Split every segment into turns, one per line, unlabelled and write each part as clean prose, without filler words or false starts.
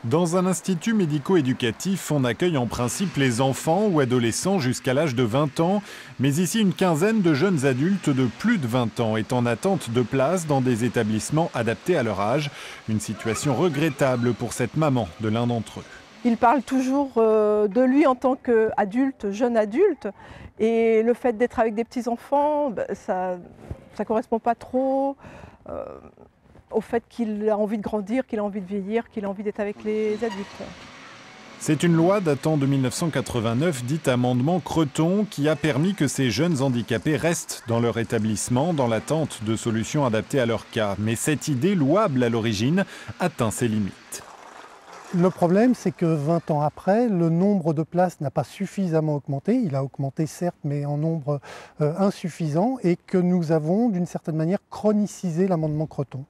Dans un institut médico-éducatif, on accueille en principe les enfants ou adolescents jusqu'à l'âge de 20 ans. Mais ici, une quinzaine de jeunes adultes de plus de 20 ans est en attente de place dans des établissements adaptés à leur âge. Une situation regrettable pour cette maman de l'un d'entre eux.
Il parle toujours de lui en tant qu'adulte, jeune adulte. Et le fait d'être avec des petits-enfants, ça ne correspond pas trop au fait qu'il a envie de grandir, qu'il a envie de vieillir, qu'il a envie d'être avec les adultes.
C'est une loi datant de 1989, dite amendement Creton, qui a permis que ces jeunes handicapés restent dans leur établissement dans l'attente de solutions adaptées à leur cas. Mais cette idée, louable à l'origine, atteint ses limites.
Le problème, c'est que 20 ans après, le nombre de places n'a pas suffisamment augmenté. Il a augmenté certes, mais en nombre insuffisant, et que nous avons d'une certaine manière chronicisé l'amendement Creton.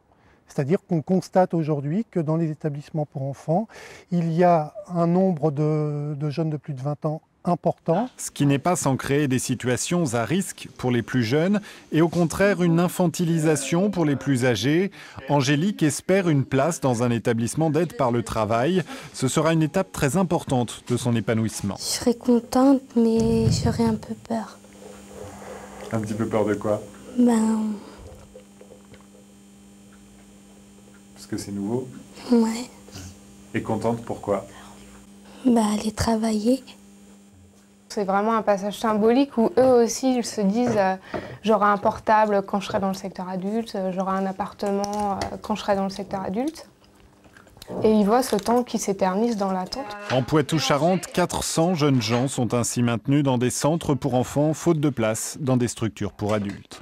C'est-à-dire qu'on constate aujourd'hui que dans les établissements pour enfants, il y a un nombre de jeunes de plus de 20 ans important.
Ce qui n'est pas sans créer des situations à risque pour les plus jeunes et au contraire une infantilisation pour les plus âgés. Angélique espère une place dans un établissement d'aide par le travail. Ce sera une étape très importante de son épanouissement.
Je serais contente, mais j'aurais un peu peur.
Un petit peu peur de quoi? Parce que c'est nouveau?
Ouais.
Et contente pourquoi?
Aller travailler.
C'est vraiment un passage symbolique où eux aussi ils se disent j'aurai un portable quand je serai dans le secteur adulte, j'aurai un appartement quand je serai dans le secteur adulte. Et ils voient ce temps qui s'éternise dans l'attente.
En Poitou-Charentes, 400 jeunes gens sont ainsi maintenus dans des centres pour enfants faute de place dans des structures pour adultes.